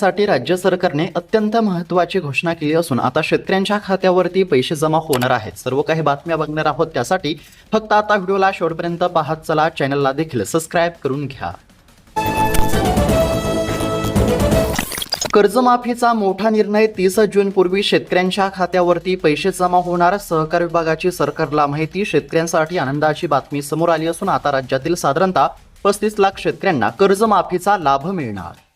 साठी राज्य सरकारने अत्यंत महत्त्वाची घोषणा केली असून आता शेतकऱ्यांच्या खात्यावरती पैसे जमा होणार आहेत। सर्व काही बातम्या बघणार आहोत, त्यासाठी फक्त आता व्हिडिओला शेवटपर्यंत पाहत चला। चॅनलला देखील सबस्क्राइब करून घ्या। कर्जमाफीचा मोठा निर्णय 30 जून पूर्वी शेतकऱ्यांच्या खात्यावरती पैसे जमा होणार। सहकार विभागाची सरकारला माहिती। शेतकऱ्यांसाठी आनंदाची बातमी समोर आली असून आता राज्यातील साधारणतः 35 लाख शेतकऱ्यांना कर्जमाफीचा लाभ मिळणार।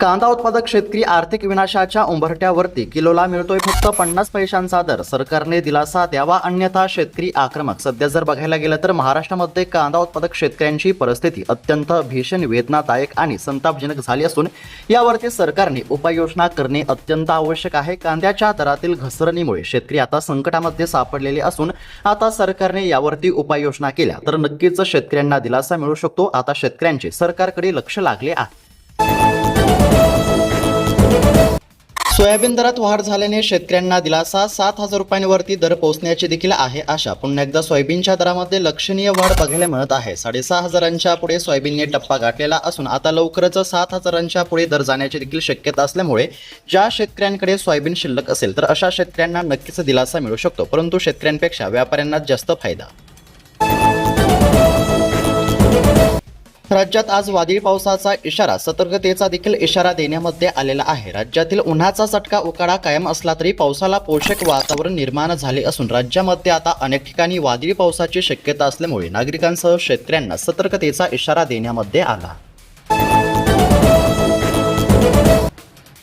कांदा उत्पादक शेतकरी आर्थिक विनाशाच्या उंबरठ्यावरती किलोला मिळतोय फक्त 50 पैशांचा दर। सरकारने दिलासा द्यावा, अन्यथा शेतकरी आक्रमक। सध्या जर बघायला गेलं तर महाराष्ट्रामध्ये कांदा उत्पादक शेतकऱ्यांची परिस्थिती अत्यंत भीषण, वेदनादायक आणि संतापजनक झाली असून यावरती सरकारने उपाययोजना करणे अत्यंत आवश्यक आहे। कांद्याच्या दरातील घसरणीमुळे शेतकरी आता संकटामध्ये सापडलेले असून आता सरकारने यावरती उपाययोजना केल्या तर नक्कीच शेतकऱ्यांना दिलासा मिळू शकतो। आता शेतकऱ्यांचे सरकारकडे लक्ष लागले आहे। सोयाबीन दरात वाढ झाल्याने शेतकऱ्यांना दिलासा। 7,000 रुपयांवरती दर पोहोचण्याची देखील आहे आशा। पुन्हा एकदा सोयाबीनच्या दरामध्ये लक्षणीय वाढ बघायला मिळत आहे। 6,500 पुढे सोयाबीनने टप्पा गाठलेला असून आता लवकरच 7,000 पुढे दर जाण्याची देखील शक्यता असल्यामुळे ज्या शेतकऱ्यांकडे सोयाबीन शिल्लक असेल तर अशा शेतकऱ्यांना नक्कीच दिलासा मिळू शकतो, परंतु शेतकऱ्यांपेक्षा व्यापाऱ्यांना जास्त फायदा। राज्यात आज वादळी पावसाचा इशारा, सतर्कतेचा देखील इशारा देण्यामध्ये आलेला आहे। राज्यातील उन्हाचा चटका उकाडा कायम असला तरी पावसाला पोषक वातावरण निर्माण झाले असून राज्यामध्ये आता अनेक ठिकाणी वादळी पावसाची शक्यता असल्यामुळे नागरिकांसह शेतकऱ्यांना सतर्कतेचा इशारा देण्यामध्ये आला।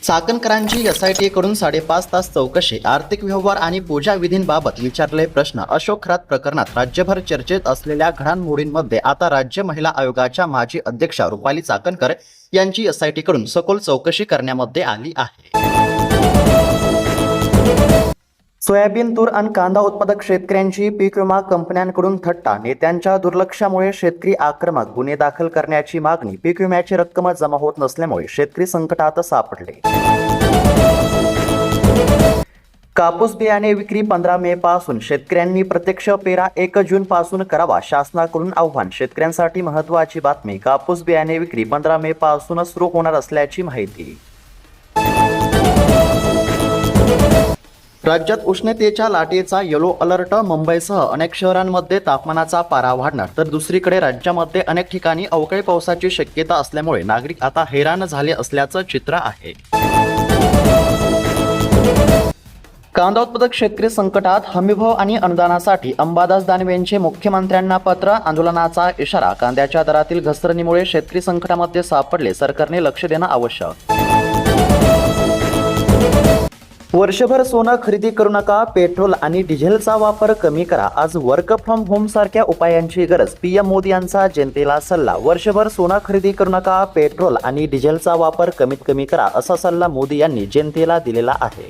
चाकणकरांची SIT कडून 5.5 तास चौकशी। आर्थिक व्यवहार आणि पूजा विधींबाबत विचारले प्रश्न। अशोक खरात प्रकरणात राज्यभर चर्चेत असलेल्या घडामोडींमध्ये आता राज्य महिला आयोगाच्या माजी अध्यक्षा रुपाली चाकणकर यांची SIT कडून सखोल चौकशी करण्यामध्ये आली आहे। सोयाबीन, तूर आणि कांदा उत्पादक शेतकऱ्यांची पीक विमा कंपन्यांकडून थट्टा। नेत्यांच्या दुर्लक्षामुळे शेतकरी आक्रमक। गुन्हे दाखल करण्याची मागणी। पीक विम्याची रक्कम जमा होत नसल्यामुळे शेतकरी संकटात सापडले। कापूस बियाणे विक्री 15 मे पासून। शेतकऱ्यांनी प्रत्यक्ष पेरा 1 जून पासून करावा, शासनाकडून आव्हान। शेतकऱ्यांसाठी महत्त्वाची बातमी। कापूस बियाणे विक्री 15 मे पासून सुरू होणार असल्याची माहिती। राज्यात उष्णतेच्या लाटेचा येलो अलर्ट। मुंबईसह अनेक शहरांमध्ये तापमानाचा पारा वाढणार तर दुसरीकडे राज्यामध्ये अनेक ठिकाणी अवकाळी पावसाची शक्यता असल्यामुळे नागरिक आता हैराण झाले असल्याचं चित्र आहे। कांदा उत्पादक शेतकरी संकटात। हमीभाव आणि अनुदानासाठी अंबादास दानवे यांचे मुख्यमंत्र्यांना पत्र। आंदोलनाचा इशारा। कांद्याच्या दरातील घसरणीमुळे शेतकरी संकटामध्ये सापडले, सरकारने लक्ष देणं आवश्यक। वर्षभर सोनं खरेदी करू नका, पेट्रोल आणि डिझेलचा वापर कमी करा। आज वर्क फ्रॉम होम सारख्या उपायांची गरज। PM मोदी यांचा जनतेला सल्ला। वर्षभर सोनं खरेदी करू नका, पेट्रोल आणि डिझेलचा वापर कमीत कमी करा, असा सल्ला मोदी यांनी जनतेला दिलेला आहे।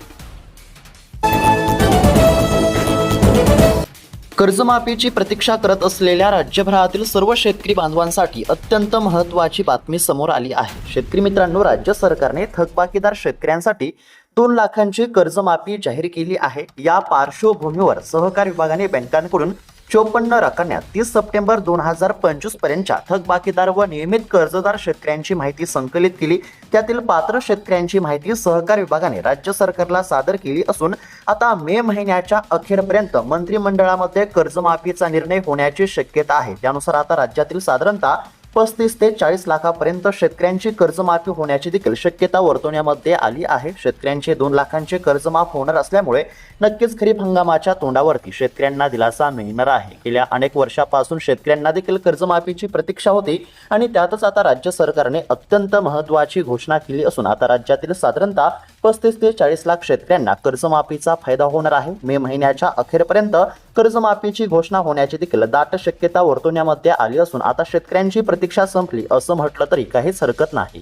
कर्जमाफीची प्रतीक्षा करत असलेल्या राज्यभरातील सर्व शेतकरी बांधवांसाठी अत्यंत महत्त्वाची बातमी समोर आली आहे। शेतकरी मित्रांनो, राज्य सरकारने थकबाकीदार शेतकऱ्यांसाठी 2 लाखांची कर्जमाफी जाहीर केली आहे। या पार्श्वभूमीवर सहकार विभागाने बँकांकडून 54 रकन्या 30 सप्टेंबर 2025 पर्यंतच्या थकबाकीदार व नियमित कर्जदार शेतकऱ्यांची माहिती संकलित केली। त्यातील पात्र शेतकऱ्यांची माहिती सहकार विभागाने राज्य सरकारला सादर केली असून आता मे महिन्याच्या अखेरपर्यंत मंत्रिमंडळामध्ये कर्जमाफीचा निर्णय होण्याची शक्यता आहे। त्यानुसार आता राज्यातील साधारणतः 35 ते 40 लाखापर्यंत शेतकऱ्यांची कर्जमाफी होण्याची देखील शक्यता वर्तवण्यामध्ये आली आहे। शेतकऱ्यांचे 2 लाखांचे कर्जमाफ होणार असल्यामुळे नक्कीच खरीप हंगामाच्या तोंडावरती शेतकऱ्यांना दिलासा मिळणार आहे। गेल्या अनेक वर्षापासून शेतकऱ्यांना देखील कर्जमाफीची प्रतीक्षा होती आणि त्यातच आता राज्य सरकारने अत्यंत महत्त्वाची घोषणा केली असून आता राज्यातील साधारणतः 35 ते 40 लाख शेतकऱ्यांना कर्जमाफीचा फायदा होणार आहे। मे महिन्याच्या अखेरपर्यंत कर्जमाफीची घोषणा होण्याची देखील दाट शक्यता वर्तवण्यामध्ये आली असून आता शेतकऱ्यांची प्रतीक्षा संपली असं म्हटलं तरी काहीच हरकत नाही।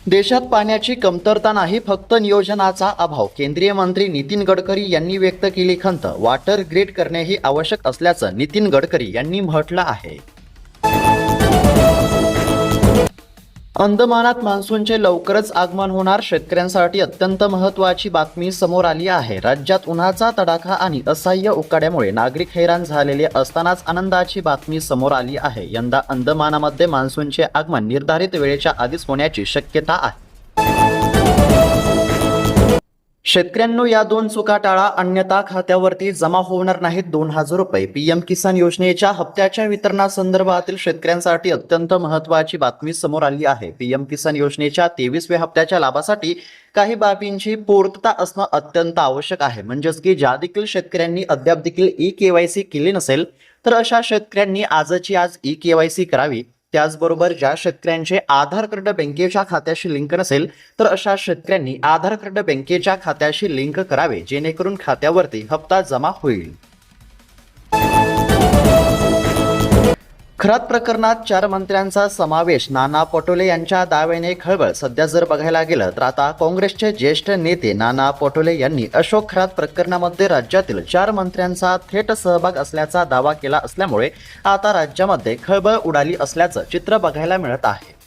देशात पाण्याची कमतरता नाही, फक्त नियोजनाचा अभाव। केंद्रीय मंत्री नितीन गडकरी यांनी व्यक्त केली खंत। वॉटर ग्रिड करणे ही आवश्यक असल्याचं नितीन गडकरी यांनी म्हटलं आहे। अंदमानात मान्सूनचे लवकरच आगमन होणार, शेतकऱ्यांसाठी अत्यंत महत्त्वाची बातमी समोर आली आहे. राज्यात उन्हाचा तडाखा आणि असह्य उकाड्यामुळे नागरिक हैराण झालेले असतानाच आनंदाची बातमी समोर आली आहे. यंदा अंदमानामध्ये मान्सूनचे आगमन निर्धारित वेळेच्या आधीच होण्याची शक्यता आहे. शेतकऱ्यांनो, या दोन चुका टाळा, अन्यथा खात्यावरती जमा होणार नाहीत 2,000 रुपये. पीएम किसान योजनेच्या हप्त्याच्या वितरणासंदर्भातील शेतकऱ्यांसाठी अत्यंत महत्त्वाची बातमी समोर आली आहे. पीएम किसान योजनेच्या 23व्या हप्त्याच्या लाभासाठी काही बाबींची पूर्तता असणं अत्यंत आवश्यक आहे. म्हणजेच की ज्या देखील शेतकऱ्यांनी अद्याप देखील ई-केवायसी केली नसेल तर अशा शेतकऱ्यांनी आजची आज ई-केवायसी करावी. त्याचबरोबर ज्या शेतकऱ्यांचे आधार कार्ड बँकेच्या खात्याशी लिंक नसेल तर अशा शेतकऱ्यांनी आधार कार्ड बँकेच्या खात्याशी लिंक करावे, जेणेकरून खात्यावरती हप्ता जमा होईल. खरात प्रकरणात 4 मंत्र्यांचा समावेश, नाना पटोले यांच्या दाव्याने खळबळ. सध्या जर बघायला गेलं तर आता काँग्रेसचे ज्येष्ठ नेते नाना पटोले यांनी अशोक खरात प्रकरणामध्ये राज्यातील 4 मंत्र्यांचा थेट सहभाग असल्याचा दावा केला असल्यामुळे आता राज्यामध्ये खळबळ उडाली असल्याचं चित्र बघायला मिळत आहे.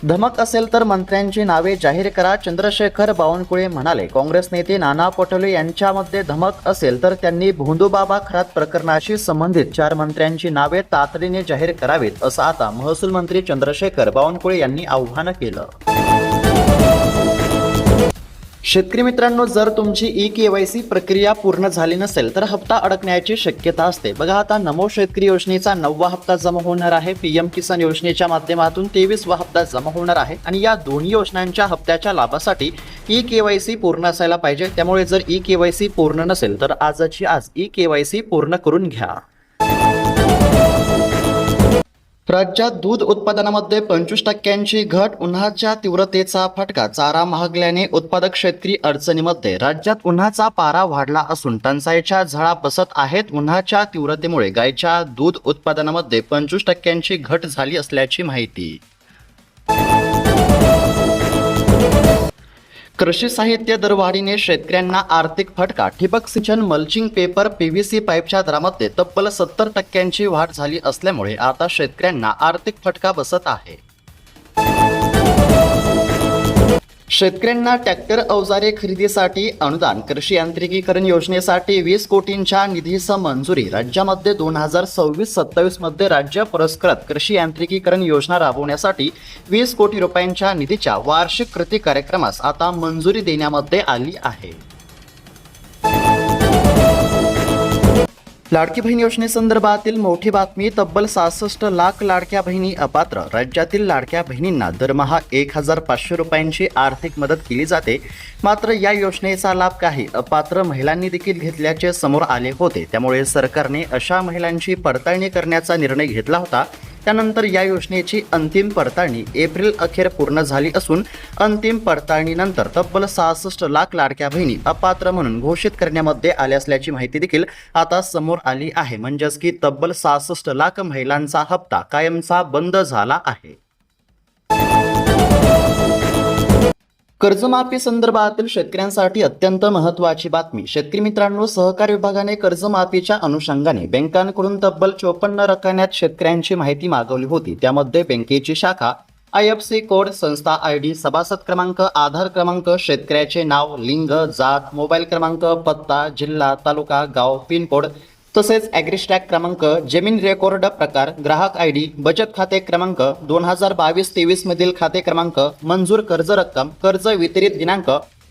धमक असेल तर मंत्र्यांची नावे जाहीर करा, चंद्रशेखर बावनकुळे म्हणाले. काँग्रेस नेते नाना पटोले यांच्यामध्ये धमक असेल तर त्यांनी भोंदूबाबा खरात प्रकरणाशी संबंधित 4 मंत्र्यांची नावे तातडीने जाहीर करावीत, असं आता महसूल मंत्री चंद्रशेखर बावनकुळे यांनी आवाहन केलं. शेतकरी मित्रांनो, जर तुमची ई-केवायसी प्रक्रिया पूर्ण झाली नसेल तर हप्ता अडकण्याची शक्यता असते. बघा, आता नमो शेतकरी योजनेचा 9वा हप्ता जमा होणार आहे. पीएम किसान योजनेच्या माध्यमातून 23वा हप्ता जमा होणार आहे आणि या दोन्ही योजनांच्या हप्त्याच्या लाभासाठी ई-केवायसी पूर्ण असायला पाहिजे. त्यामुळे जर ई-केवायसी पूर्ण नसेल तर आजची आज ई-केवायसी पूर्ण करून घ्या. राज्यात दूध उत्पादनामध्ये 25% घट, उन्हाच्या तीव्रतेचा फटका, चारा महागल्याने उत्पादक शेतकरी अडचणीमध्ये. राज्यात उन्हाचा पारा वाढला असून टंचाईच्या झळा बसत आहेत. उन्हाच्या तीव्रतेमुळे गायच्या दूध उत्पादनामध्ये 25% घट झाली असल्याची माहिती. कृषी साहित्य दरवाढीने शेतकऱ्यांना आर्थिक फटका, ठिबक सिंचन, मल्चिंग पेपर, पीव्हीसी पाईपच्या दरामध्ये तब्बल 70% वाढ झाली असल्यामुळे आता शेतकऱ्यांना आर्थिक फटका बसत आहे. शेतकऱ्यांना ट्रॅक्टर अवजारे खरेदीसाठी अनुदान, कृषी यांत्रिकीकरण योजनेसाठी 20 कोटींच्या निधीसह मंजुरी. राज्यामध्ये 2026-27 मध्ये राज्य पुरस्कृत कृषी यांत्रिकीकरण योजना राबवण्यासाठी 20 कोटी रुपयांच्या निधीच्या वार्षिक कृती कार्यक्रमास आता मंजुरी देण्यामध्ये आली आहे. लाडकी बहीण योजनेसंदर्भातील मोठी बातमी. तब्बल 66 लाख लाडक्या बहिणी अपात्र. राज्यातील लाडक्या बहिणींना दरमहा 1,500 रुपयांची आर्थिक मदत केली जाते. मात्र या योजनेचा लाभ काही अपात्र महिलांनी देखील घेतल्याचे समोर आले होते. त्यामुळे सरकारने अशा महिलांची पडताळणी करण्याचा निर्णय घेतला होता. त्यानंतर या योजनेची अंतिम पडताळणी एप्रिल अखेर पूर्ण झाली असून अंतिम पडताळणीनंतर तब्बल 66 लाख लाडक्या बहिणी अपात्र म्हणून घोषित करण्यामध्ये आले असल्याची माहिती देखील आता समोर आली आहे. म्हणजेच की तब्बल 66 लाख महिलांचा हप्ता कायमचा बंद झाला आहे. कर्जमाफी संदर्भातील शेतकऱ्यांसाठी अत्यंत महत्त्वाची बातमी. शेतकरी मित्रांनो, सहकार विभागाने कर्जमाफीच्या अनुषंगाने बँकांकडून तब्बल 54 रकान्यात शेतकऱ्यांची माहिती मागवली होती. त्यामध्ये बँकेची शाखा, IFSC कोड, संस्था ID, सभासद क्रमांक, आधार क्रमांक, शेतकऱ्याचे नाव, लिंग, जात, मोबाईल क्रमांक, पत्ता, जिल्हा, तालुका, गाव, पिनकोड, तसेच ॲग्रिस्टॅग क्रमांक, जमीन रेकॉर्ड प्रकार, ग्राहक ID, बचत खाते क्रमांक, 2022-23 मधील खाते क्रमांक, मंजूर कर्ज रक्कम, कर्ज वितरित दिनांक,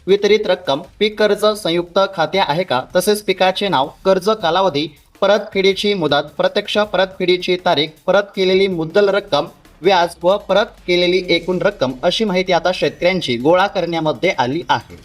वितरित रक्कम, पीक कर्ज संयुक्त खाते आहे का, तसेच पिकाचे नाव, कर्ज कालावधी, परतफेडीची मुदत, प्रत्यक्ष परतफेडीची तारीख, परत केलेली मुद्दल रक्कम, व्याज व परत केलेली एकूण रक्कम अशी माहिती आता शेतकऱ्यांची गोळा करण्यामध्ये आली आहे.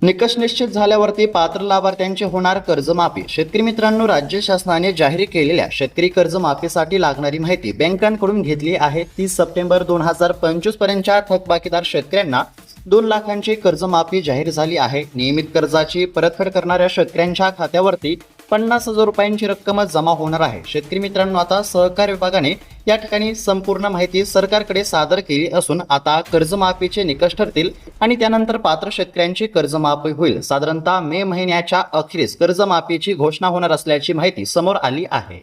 निकष निश्चित झाल्यावरती पात्र लाभार्थ्यांची होणार कर्जमाफी. शेतकरी मित्रांनो, राज्य शासनाने जाहीर केलेल्या शेतकरी कर्जमाफीसाठी लागणारी माहिती बँकांकडून घेतली आहे. 30 सप्टेंबर 2025 पर्यंतच्या थकबाकीदार शेतकऱ्यांना 2 लाखांची कर्जमाफी जाहीर झाली आहे. नियमित कर्जाची परतफेड करणाऱ्या शेतकऱ्यांच्या खात्यावरती 50,000 रुपयांची रक्कम जमा होणार आहे। शेतकरी मित्रांनो, आता सहकार विभागाने या ठिकाणी संपूर्ण माहिती सरकारकडे सादर केली असून आता कर्जमाफीचे निकष ठरतील आणि त्यानंतर पात्र शेतकऱ्यांची कर्जमाफी होईल। साधारणतः मे महिन्याच्या अखेरीस कर्जमाफीची घोषणा होणार असल्याची माहिती समोर आली आहे।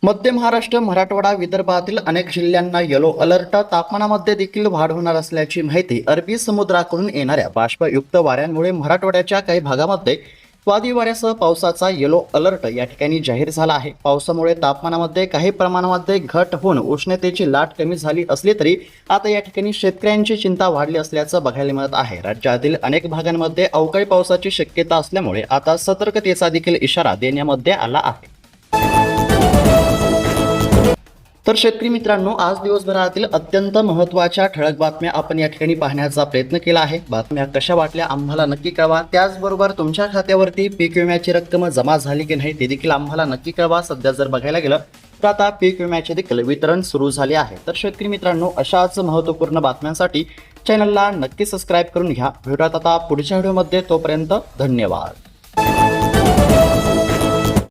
मध्य महाराष्ट्र, मराठवाडा, विदर्भातील अनेक जिल्ह्यांना येलो अलर्ट। तापमानामध्ये देखील वाढ होणार असल्याची माहिती अरबी समुद्राकडून येणाऱ्या बाष्पयुक्त वाऱ्यांमुळे मराठवाड्याच्या काही भागामध्ये वादळी वाऱ्यासह पावसाचा येलो अलर्ट या ठिकाणी जाहीर झाला आहे। पावसामुळे तापमानामध्ये काही प्रमाणामध्ये घट होऊन उष्णतेची लाट कमी झाली असली तरी आता या ठिकाणी शेतकऱ्यांची चिंता वाढली असल्याचं बघायला मिळत आहे। राज्यातील अनेक भागांमध्ये अवकाळी पावसाची शक्यता असल्यामुळे आता सतर्कतेचा देखील इशारा देण्यामध्ये आला आहे। तर शेतकरी मित्रांनो, आज दिवसभरातील अत्यंत महत्त्वाच्या ठळक बातम्या आपण या ठिकाणी पाहण्याचा प्रयत्न केला आहे। बातम्या कशा वाटल्या आम्हाला नक्की कळवा। त्याचबरोबर तुमच्या खात्यावरती पीक विम्याची रक्कम जमा झाली की नाही ते देखील आम्हाला नक्की कळवा। सध्या जर बघायला गेलं तर आता पीक विम्याचे देखील वितरण सुरू झाले आहे। तर शेतकरी मित्रांनो, अशाच महत्त्वपूर्ण बातम्यांसाठी चॅनलला नक्की सबस्क्राईब करून घ्या। भेटूयात आता पुढच्या व्हिडिओमध्ये, तोपर्यंत धन्यवाद।